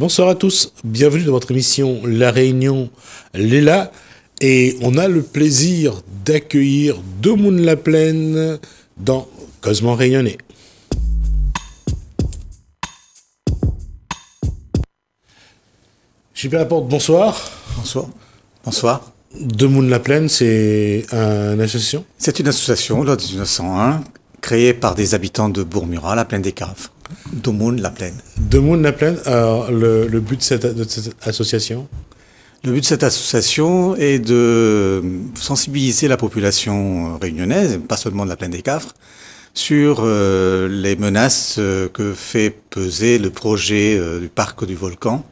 Bonsoir à tous, bienvenue dans votre émission La Réunion Léla. Et on a le plaisir d'accueillir Demoun La Plaine dans Cosmo Rayonné. JP Laporte, bonsoir. Bonsoir. Bonsoir. Demoun La Plaine, c'est une association? C'est une association, loi de 1901, créée par des habitants de Bourg-Murat, la plaine des Caves. Demoun La Plaine. Demoun La Plaine, alors le but de cette association? Le but de cette association est de sensibiliser la population réunionnaise, pas seulement de la plaine des Cafres, sur les menaces que fait peser le projet du parc du Volcan.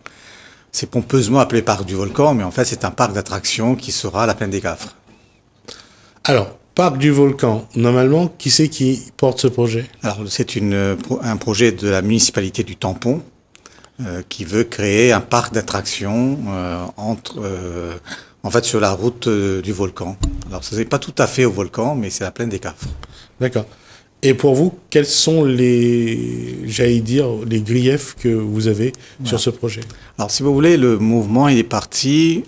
C'est pompeusement appelé parc du Volcan, mais en fait c'est un parc d'attractions qui sera à la plaine des Cafres. Alors, parc du Volcan, normalement, qui c'est qui porte ce projet? Alors c'est un projet de la municipalité du Tampon, qui veut créer un parc d'attractions en fait sur la route du volcan. Alors ce n'est pas tout à fait au volcan, mais c'est la plaine des Cafres. D'accord. Et pour vous, quels sont les griefs que vous avez sur ce projet? Alors si vous voulez, le mouvement il est parti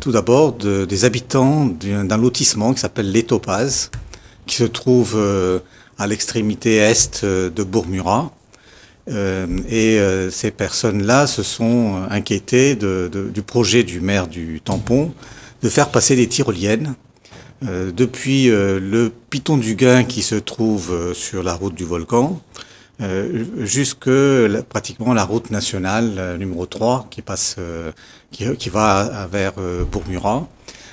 tout d'abord des habitants d'un lotissement qui s'appelle Les Topazes, qui se trouve à l'extrémité est de Bourg-Murat. Ces personnes-là se sont inquiétées du projet du maire du Tampon de faire passer des tyroliennes depuis le Piton du Gain qui se trouve sur la route du volcan jusque pratiquement la route nationale numéro 3 qui passe qui va vers Bourg-Murat.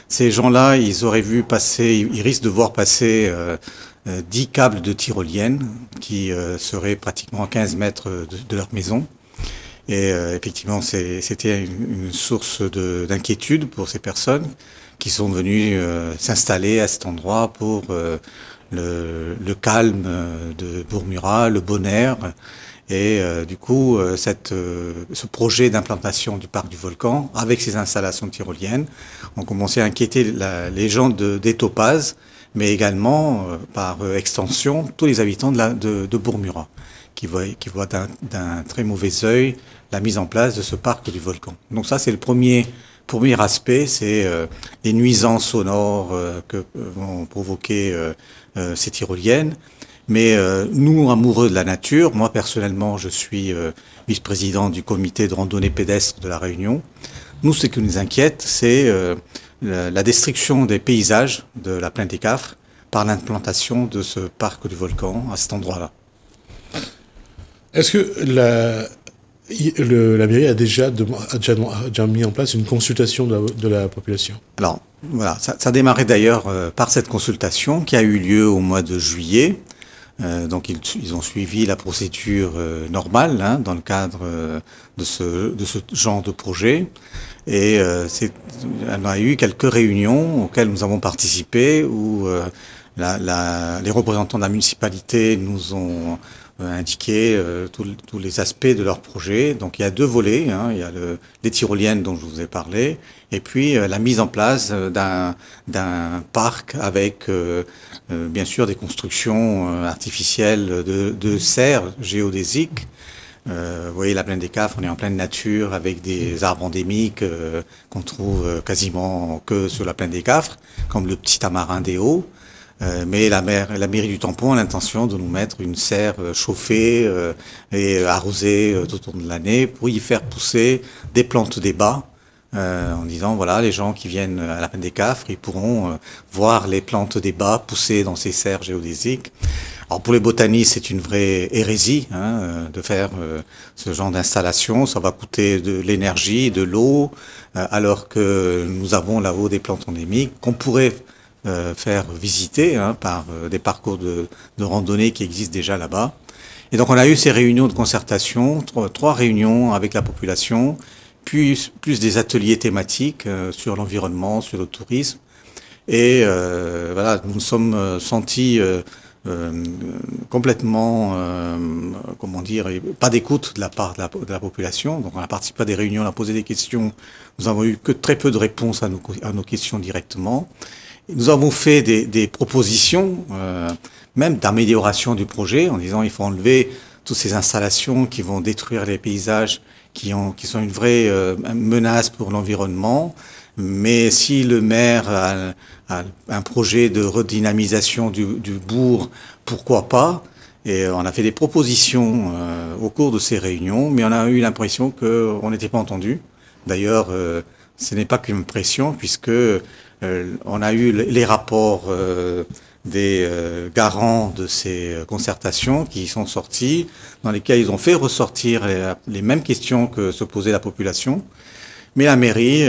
Ces gens-là, ils risquent de voir passer 10 câbles de tyroliennes qui seraient pratiquement à 15 mètres de leur maison. Et effectivement, c'était une source d'inquiétude pour ces personnes qui sont venues s'installer à cet endroit pour le calme de Bourg-Murat, le bon air. Et du coup, ce projet d'implantation du parc du Volcan, avec ces installations tyroliennes, ont commencé à inquiéter les gens des Topazes, mais également, par extension, tous les habitants de Bourg-Murat, qui voient d'un très mauvais œil la mise en place de ce parc du volcan. Donc ça, c'est le premier aspect, c'est les nuisances sonores que vont provoquer ces tyroliennes. Mais nous, amoureux de la nature, moi personnellement, je suis vice-président du comité de randonnée pédestre de la Réunion. Nous, ce qui nous inquiète, c'est la destruction des paysages de la plaine des Cafres par l'implantation de ce parc du volcan à cet endroit-là. Est-ce que la mairie a déjà mis en place une consultation de la population? Alors, voilà, ça a démarré d'ailleurs par cette consultation qui a eu lieu au mois de juillet. Donc ils ont suivi la procédure normale dans le cadre de ce genre de projet. Et on a eu quelques réunions auxquelles nous avons participé où les représentants de la municipalité nous ont indiqué tous les aspects de leur projet. Donc il y a deux volets, il y a les tyroliennes dont je vous ai parlé, et puis la mise en place d'un parc avec bien sûr des constructions artificielles de serres géodésiques. Vous voyez la plaine des Cafres, on est en pleine nature avec des arbres endémiques qu'on trouve quasiment que sur la plaine des Cafres, comme le petit tamarin des Hauts. Mais la mairie du Tampon a l'intention de nous mettre une serre chauffée et arrosée tout au long de l'année pour y faire pousser des plantes des bas. En disant, voilà, les gens qui viennent à la plaine des Cafres, ils pourront voir les plantes des bas pousser dans ces serres géodésiques. Alors pour les botanistes, c'est une vraie hérésie de faire ce genre d'installation. Ça va coûter de l'énergie, de l'eau, alors que nous avons là-haut des plantes endémiques qu'on pourrait faire visiter par des parcours de randonnée qui existent déjà là-bas. Et donc on a eu ces réunions de concertation, trois réunions avec la population, plus des ateliers thématiques sur l'environnement, sur le tourisme. Et voilà, nous nous sommes sentis complètement, comment dire, pas d'écoute de la part de la population. Donc on a participé à des réunions, on a posé des questions. Nous avons eu que très peu de réponses à nos questions directement. Et nous avons fait des propositions, même d'amélioration du projet, en disant il faut enlever toutes ces installations qui vont détruire les paysages. qui sont une vraie menace pour l'environnement. Mais si le maire a un projet de redynamisation du bourg, pourquoi pas? Et on a fait des propositions au cours de ces réunions, mais on a eu l'impression qu'on n'était pas entendu. D'ailleurs, ce n'est pas qu'une impression, puisque on a eu les rapports des garants de ces concertations qui sont sortis, dans lesquels ils ont fait ressortir les mêmes questions que se posait la population. Mais la mairie,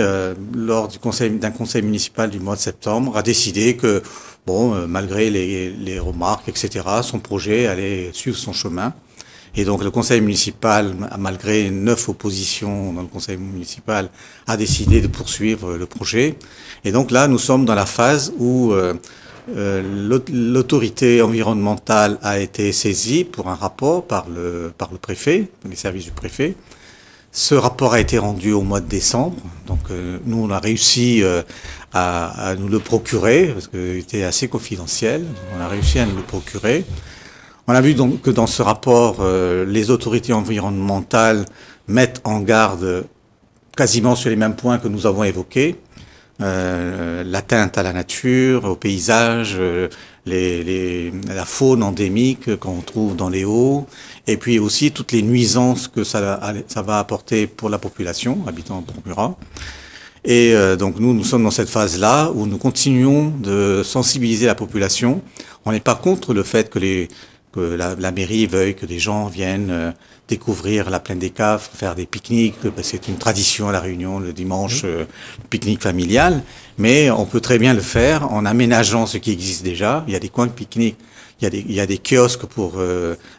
lors d'un conseil municipal du mois de septembre, a décidé que, bon, malgré les remarques, etc., son projet allait suivre son chemin. Et donc le conseil municipal, malgré 9 oppositions dans le conseil municipal, a décidé de poursuivre le projet. Et donc là, nous sommes dans la phase où l'autorité environnementale a été saisie pour un rapport par le préfet, les services du préfet. Ce rapport a été rendu au mois de décembre, donc nous on a réussi à nous le procurer, parce qu'il était assez confidentiel, on a réussi à nous le procurer. On a vu donc que dans ce rapport, les autorités environnementales mettent en garde quasiment sur les mêmes points que nous avons évoqués, l'atteinte à la nature, au paysage, la faune endémique qu'on trouve dans les Hauts, et puis aussi toutes les nuisances que ça va apporter pour la population habitant Bourg-Murat. Et donc nous sommes dans cette phase-là où nous continuons de sensibiliser la population. On n'est pas contre le fait que la mairie veuille que des gens viennent découvrir la plaine des Cafres, faire des pique-niques, c'est une tradition à La Réunion le dimanche, pique-nique familial, mais on peut très bien le faire en aménageant ce qui existe déjà. Il y a des coins de pique-nique, il y a des kiosques pour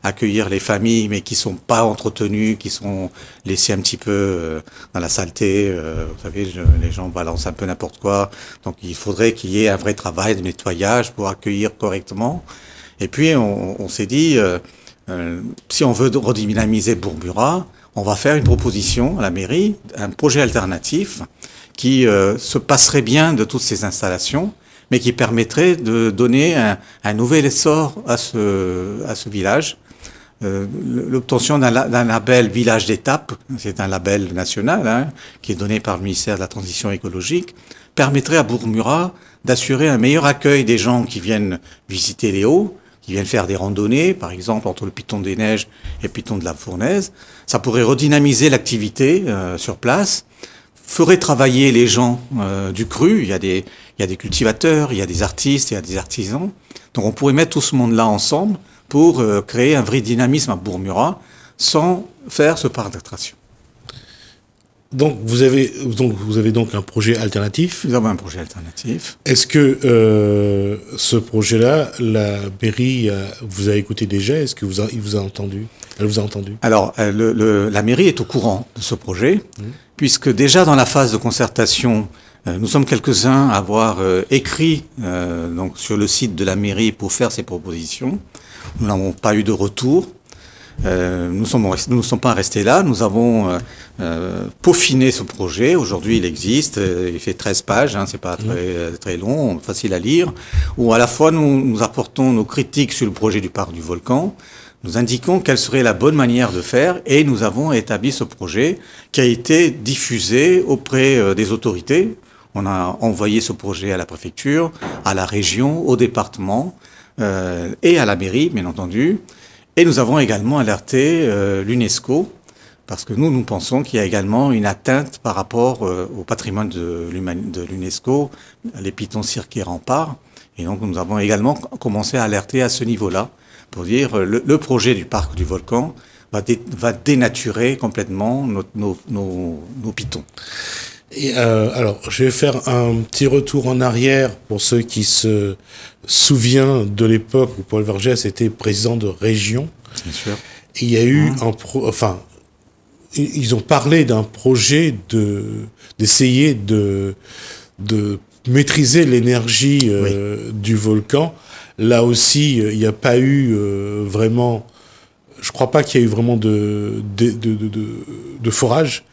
accueillir les familles, mais qui sont pas entretenus, qui sont laissés un petit peu dans la saleté. Vous savez, les gens balancent un peu n'importe quoi. Donc il faudrait qu'il y ait un vrai travail de nettoyage pour accueillir correctement. Et puis on s'est dit, si on veut redynamiser Bourg-Murat, on va faire une proposition à la mairie, un projet alternatif qui se passerait bien de toutes ces installations, mais qui permettrait de donner un nouvel essor à ce village. L'obtention d'un label village d'étape, c'est un label national hein, qui est donné par le ministère de la Transition écologique, permettrait à Bourg-Murat d'assurer un meilleur accueil des gens qui viennent visiter les Hauts, qui viennent faire des randonnées, par exemple entre le Piton des Neiges et le Piton de la Fournaise. Ça pourrait redynamiser l'activité sur place, ferait travailler les gens du cru. Il y a des cultivateurs, il y a des artistes, il y a des artisans. Donc on pourrait mettre tout ce monde-là ensemble pour créer un vrai dynamisme à Bourg-Murat sans faire ce parc d'attraction. Donc vous avez donc un projet alternatif. Nous avons un projet alternatif. Est-ce que ce projet-là, la mairie vous a écouté déjà? Est-ce que il vous a entendu? Elle vous a entendu? Alors la mairie est au courant de ce projet, puisque déjà dans la phase de concertation, nous sommes quelques-uns à avoir écrit donc sur le site de la mairie pour faire ces propositions. Nous n'avons pas eu de retour. Nous ne sommes pas restés là, nous avons peaufiné ce projet. Aujourd'hui il existe, il fait 13 pages, hein, c'est pas très long, facile à lire, où à la fois nous apportons nos critiques sur le projet du parc du Volcan, nous indiquons quelle serait la bonne manière de faire, et nous avons établi ce projet qui a été diffusé auprès des autorités. On a envoyé ce projet à la préfecture, à la région, au département et à la mairie, bien entendu. Et nous avons également alerté l'UNESCO, parce que nous pensons qu'il y a également une atteinte par rapport au patrimoine de l'UNESCO, les pitons, cirques et remparts. Et donc nous avons également commencé à alerter à ce niveau-là, pour dire le projet du parc du Volcan va dénaturer complètement nos pitons. Et alors, je vais faire un petit retour en arrière pour ceux qui se souviennent de l'époque où Paul Vergès était président de région. Bien sûr. Et il y a eu ils ont parlé d'un projet d'essayer de maîtriser l'énergie du volcan. Là aussi, il n'y a pas eu vraiment. Je crois pas qu'il y ait eu vraiment de forage,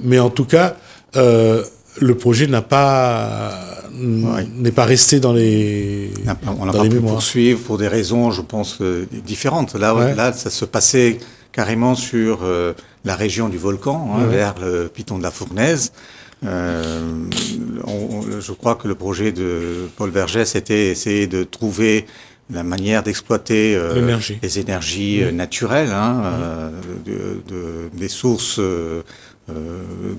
mais en tout cas. Le projet n'est pas resté dans les on n'a pas pu poursuivre pour des raisons, je pense, différentes. Là, ça se passait carrément sur la région du volcan, hein, vers le piton de la Fournaise. Je crois que le projet de Paul Vergès était essayer de trouver la manière d'exploiter les énergies naturelles, hein, des sources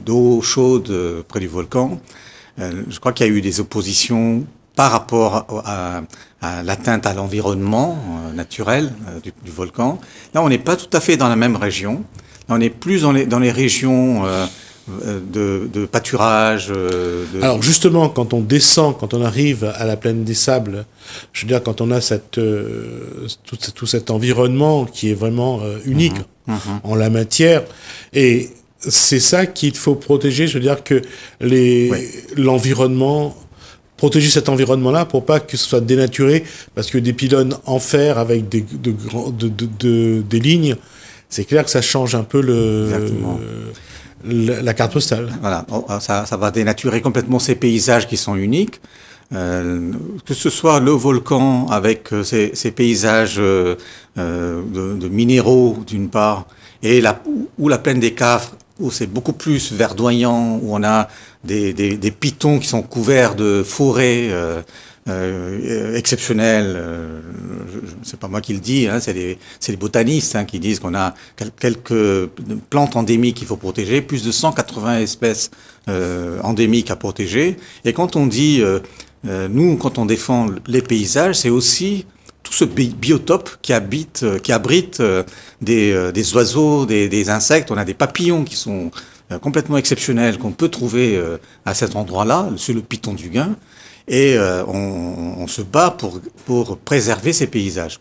d'eau chaude près du volcan. Je crois qu'il y a eu des oppositions par rapport à l'atteinte à l'environnement naturel du volcan. Là, on n'est pas tout à fait dans la même région. Là, on est plus dans les régions de pâturage. Alors justement, quand on descend, quand on arrive à la plaine des Sables, je veux dire, quand on a tout cet environnement qui est vraiment unique en la matière, et c'est ça qu'il faut protéger. Je veux dire que l'environnement, protéger cet environnement-là pour pas que ce soit dénaturé, parce que des pylônes en fer avec des lignes, c'est clair que ça change un peu la carte postale. Voilà, ça va dénaturer complètement ces paysages qui sont uniques. Que ce soit le volcan avec ces paysages de minéraux d'une part, et ou la plaine des Cafres, où c'est beaucoup plus verdoyant, où on a des pitons qui sont couverts de forêts exceptionnelles. C'est pas moi qui le dis, hein, c'est les botanistes qui disent qu'on a quelques plantes endémiques qu'il faut protéger, plus de 180 espèces endémiques à protéger. Et quand on dit, nous, quand on défend les paysages, c'est aussi tout ce biotope qui abrite des oiseaux, des insectes. On a des papillons qui sont complètement exceptionnels qu'on peut trouver à cet endroit-là, sur le piton du Gain, et on se bat pour préserver ces paysages.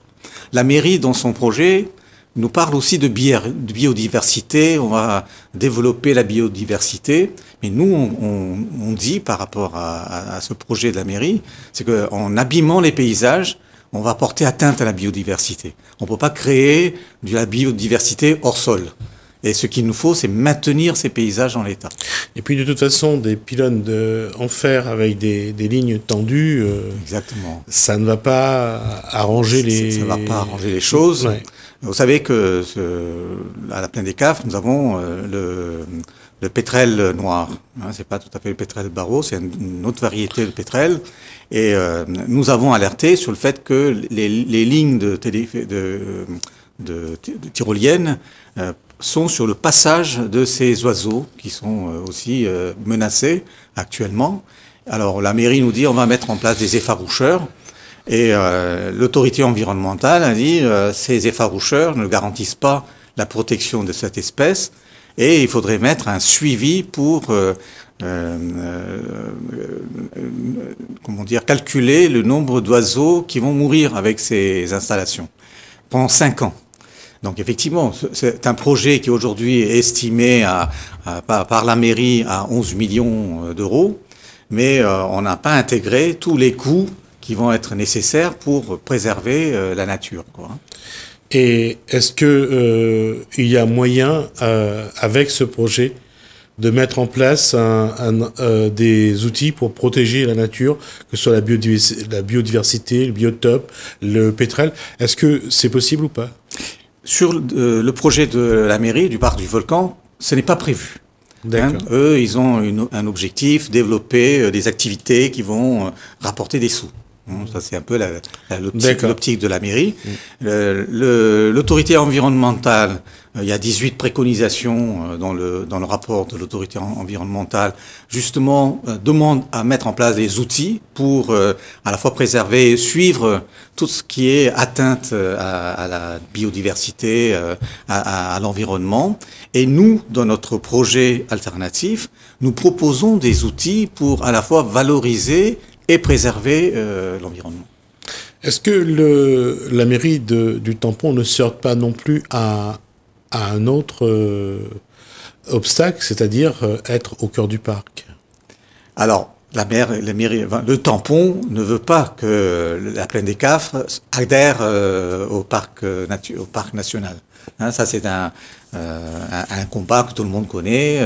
La mairie, dans son projet, nous parle aussi de biodiversité. On va développer la biodiversité, mais nous, on dit par rapport à ce projet de la mairie, c'est qu'en abîmant les paysages, on va porter atteinte à la biodiversité. On ne peut pas créer de la biodiversité hors sol. Et ce qu'il nous faut, c'est maintenir ces paysages en l'état. Et puis de toute façon, des pylônes en fer avec des lignes tendues, exactement, ça ne va pas arranger ça va pas arranger les choses. Ouais. Vous savez que à la plaine des Cafres, nous avons le pétrel noir. Hein, c'est pas tout à fait le pétrel barreau, c'est une autre variété de pétrel. Et nous avons alerté sur le fait que les lignes de tyroliennes sont sur le passage de ces oiseaux qui sont aussi menacés actuellement. Alors la mairie nous dit on va mettre en place des effaroucheurs. Et l'autorité environnementale a dit ces effaroucheurs ne garantissent pas la protection de cette espèce et il faudrait mettre un suivi pour comment dire, calculer le nombre d'oiseaux qui vont mourir avec ces installations pendant 5 ans. Donc effectivement, c'est un projet qui aujourd'hui est estimé par la mairie à 11 millions d'euros, mais on n'a pas intégré tous les coûts qui vont être nécessaires pour préserver la nature, quoi. Et est-ce que il y a moyen, avec ce projet, de mettre en place des outils pour protéger la nature, que ce soit la biodiversité, le biotope, le pétrel? Est-ce que c'est possible ou pas? Sur le projet de la mairie, du parc du volcan, ce n'est pas prévu. Hein, eux, ils ont un objectif, développer des activités qui vont rapporter des sous. Ça, c'est un peu l'optique de la mairie. L'autorité environnementale, il y a 18 préconisations dans le rapport de l'autorité environnementale, justement, demande à mettre en place des outils pour à la fois préserver et suivre tout ce qui est atteinte à la biodiversité, à l'environnement. Et nous, dans notre projet alternatif, nous proposons des outils pour à la fois valoriser et préserver l'environnement. Est-ce que la mairie du Tampon ne se heurte pas non plus à un autre obstacle, c'est-à-dire être au cœur du parc? Alors, le tampon ne veut pas que la plaine des Cafres adhère au parc national. Hein, ça, c'est un combat que tout le monde connaît.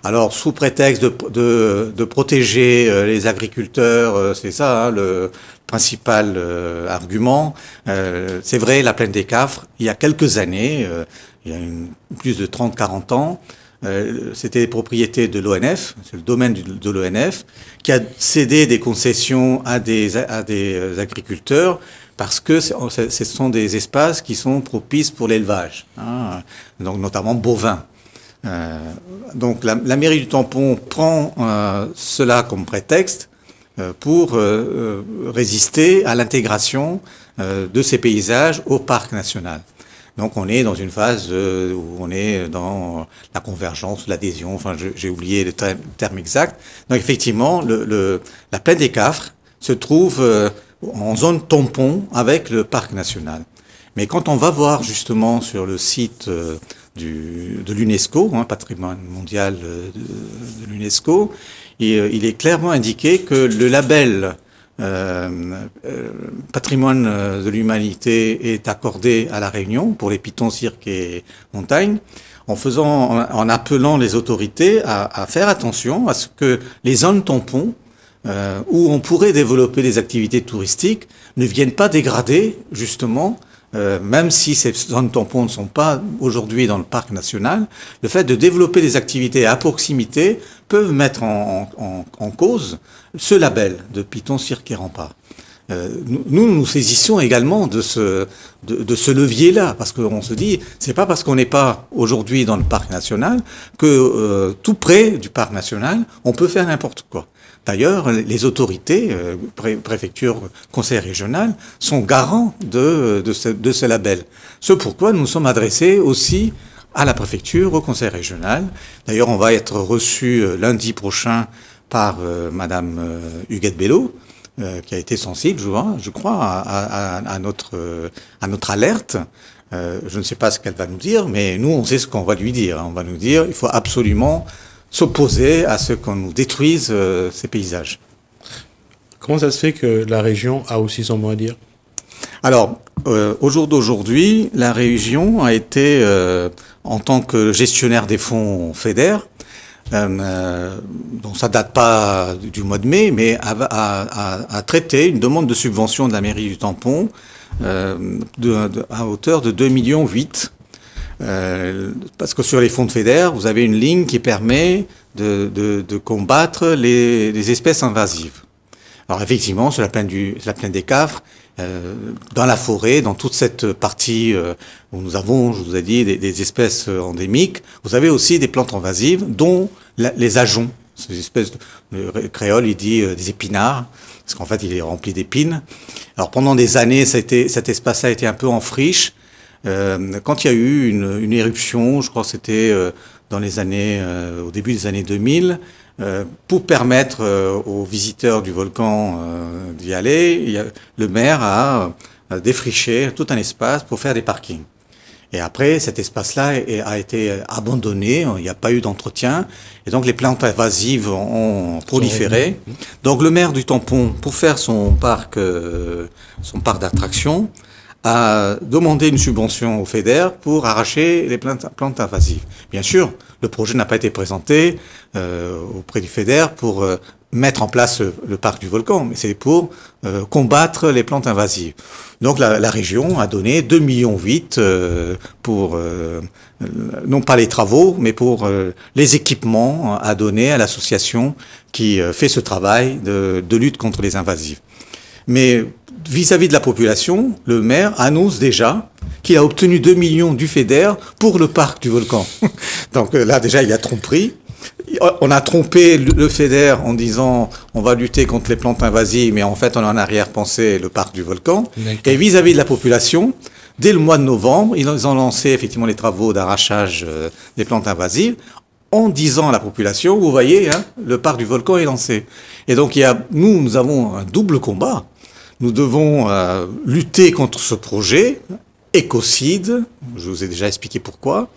Alors, sous prétexte de protéger les agriculteurs, c'est ça, hein, le principal argument. C'est vrai, la plaine des Cafres, il y a quelques années, il y a plus de 30-40 ans, c'était propriété de l'ONF, c'est le domaine de l'ONF, qui a cédé des concessions à des agriculteurs parce que ce sont des espaces qui sont propices pour l'élevage, hein, donc notamment bovin. Donc la mairie du Tampon prend cela comme prétexte pour résister à l'intégration de ces paysages au parc national. Donc on est dans une phase où on est dans la convergence, l'adhésion, enfin j'ai oublié le terme exact. Donc effectivement, la plaine des Cafres se trouve en zone tampon avec le parc national. Mais quand on va voir justement sur le site de l'UNESCO, hein, patrimoine mondial de l'UNESCO, il est clairement indiqué que le label patrimoine de l'humanité est accordé à La Réunion pour les pitons, cirques et montagnes, en appelant les autorités à faire attention à ce que les zones tampons où on pourrait développer des activités touristiques ne viennent pas dégrader justement, même si ces zones tampons ne sont pas aujourd'hui dans le parc national, le fait de développer des activités à proximité peuvent mettre en cause ce label de pitons, cirques et remparts. Nous saisissons également de ce levier-là, parce qu'on se dit, c'est pas parce qu'on n'est pas aujourd'hui dans le parc national que tout près du parc national, on peut faire n'importe quoi. D'ailleurs, les autorités, préfecture, conseil régional, sont garants de ce label. Ce pourquoi nous nous sommes adressés aussi à la préfecture, au conseil régional. D'ailleurs, on va être reçu lundi prochain par Madame Huguette Bello, qui a été sensible, je crois, à notre alerte. Je ne sais pas ce qu'elle va nous dire, mais nous, on sait ce qu'on va lui dire. On va nous dire, il faut absolument s'opposer à ce qu'on nous détruise ces paysages. Comment ça se fait que la région a aussi son mot à dire? Alors, au jour d'aujourd'hui, la région a été, en tant que gestionnaire des fonds FEDER, donc ça date pas du mois de mai, mais a traité une demande de subvention de la mairie du Tampon à hauteur de 2,8 millions. Parce que sur les fonds de FEDER, vous avez une ligne qui permet de combattre les espèces invasives. Alors effectivement, sur la plaine des Cafres, dans la forêt, dans toute cette partie où nous avons, je vous ai dit, des espèces endémiques, vous avez aussi des plantes invasives, dont les ajoncs, ces espèces le créole, il dit des épinards, parce qu'en fait, il est rempli d'épines. Alors pendant des années, cet espace-là a été un peu en friche. Quand il y a eu une éruption, je crois que c'était dans les années, au début des années 2000, pour permettre aux visiteurs du volcan d'y aller, le maire a défriché tout un espace pour faire des parkings. Et après, cet espace-là a été abandonné, il n'y a pas eu d'entretien, et donc les plantes invasives ont proliféré. Donc le maire du Tampon, pour faire son parc d'attractions, a demandé une subvention au FEDER pour arracher les plantes invasives. Bien sûr, le projet n'a pas été présenté auprès du FEDER pour mettre en place le parc du volcan, mais c'est pour combattre les plantes invasives. Donc la région a donné 2,8 millions pour, non pas les travaux, mais pour les équipements à donner à l'association qui fait ce travail de lutte contre les invasives. Mais vis-à-vis de la population, le maire annonce déjà qu'il a obtenu 2 millions du FEDER pour le parc du volcan. Donc là, déjà, il y a tromperie. On a trompé le FEDER en disant on va lutter contre les plantes invasives, mais en fait, on a en arrière-pensée le parc du volcan. Et vis-à-vis de la population, dès le mois de novembre, ils ont lancé effectivement les travaux d'arrachage des plantes invasives en disant à la population, vous voyez, hein, le parc du volcan est lancé. Et donc, nous avons un double combat. Nous devons lutter contre ce projet, écocide, je vous ai déjà expliqué pourquoi,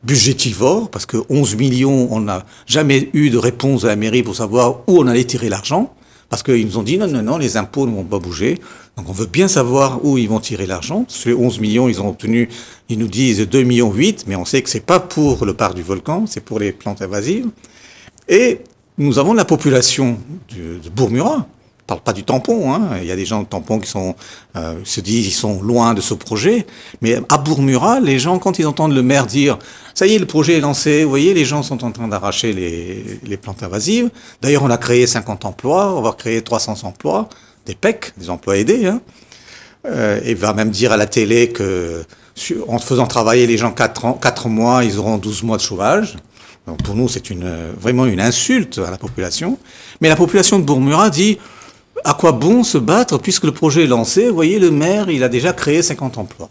budgétivore, parce que 11 millions, on n'a jamais eu de réponse de la mairie pour savoir où on allait tirer l'argent, parce qu'ils nous ont dit non, les impôts ne vont pas bouger. Donc on veut bien savoir où ils vont tirer l'argent. Sur les 11 millions, ils ont obtenu, ils nous disent 2,8 millions, mais on sait que c'est pas pour le parc du volcan, c'est pour les plantes invasives. Et nous avons la population de Bourg-Murat. Je parle pas du tampon, hein. Il y a des gens de tampon qui se disent ils sont loin de ce projet. Mais à Bourg-Murat, les gens, quand ils entendent le maire dire ça y est, le projet est lancé, vous voyez, les gens sont en train d'arracher les plantes invasives. D'ailleurs, on a créé 50 emplois, on va créer 300 emplois, des PEC, des emplois aidés, hein. Et va même dire à la télé que en faisant travailler les gens 4 mois, ils auront 12 mois de chômage. Donc pour nous, c'est vraiment une insulte à la population. Mais la population de Bourg-Murat dit à quoi bon se battre puisque le projet est lancé? Vous voyez, le maire, il a déjà créé 50 emplois.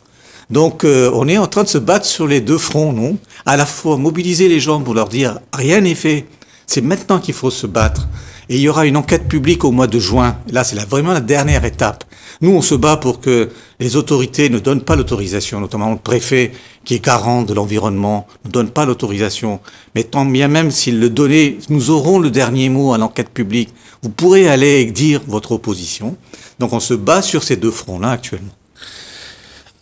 Donc, on est en train de se battre sur les deux fronts, non? À la fois mobiliser les gens pour leur dire rien n'est fait. C'est maintenant qu'il faut se battre. Et il y aura une enquête publique au mois de juin. Là, c'est vraiment la dernière étape. Nous, on se bat pour que les autorités ne donnent pas l'autorisation, notamment le préfet, qui est garant de l'environnement, ne donne pas l'autorisation. Mais tant bien même s'il le donnait, nous aurons le dernier mot à l'enquête publique. Vous pourrez aller dire votre opposition. Donc, on se bat sur ces deux fronts-là actuellement.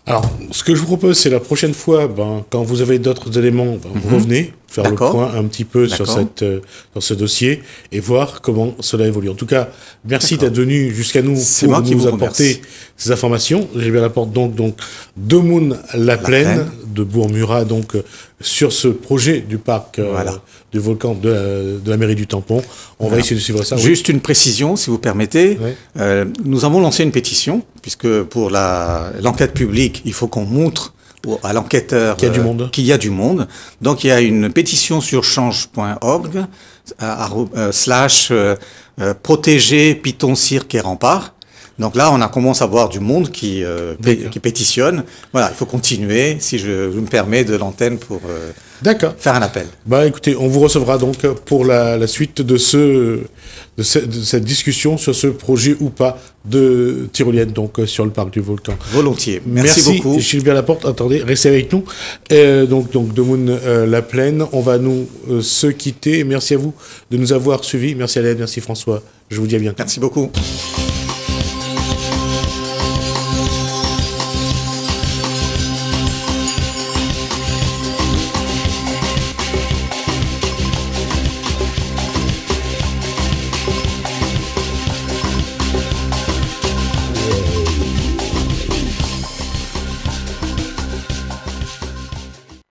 Alors, ce que je vous propose, c'est la prochaine fois, quand vous avez d'autres éléments, vous revenez faire le point un petit peu sur ce dossier et voir comment cela évolue. En tout cas, merci d'être venu jusqu'à nous pour nous apporter ces informations. J'ai bien l'apporte donc Demoun La Plaine de Bourg-Murat, donc sur ce projet du parc du volcan de la mairie du Tampon. On va essayer de suivre ça. Juste une précision, si vous permettez. Nous avons lancé une pétition, puisque pour l'enquête publique, il faut qu'on montre à l'enquêteur qu'il y a du monde. Donc il y a une pétition sur change.org / protéger Piton, Cirque et Rempart. Donc là, on commence à voir du monde qui pétitionne. Voilà, il faut continuer, si je me permets de l'antenne pour faire un appel. Écoutez, on vous recevra donc pour la suite de cette discussion sur ce projet ou pas de tyrolienne donc sur le parc du volcan. Volontiers. Merci beaucoup. Gilbert Laporte, attendez, restez avec nous. Donc Demoun La Plaine, on va nous se quitter. Merci à vous de nous avoir suivis. Merci Alain, merci François. Je vous dis à bientôt. Merci beaucoup.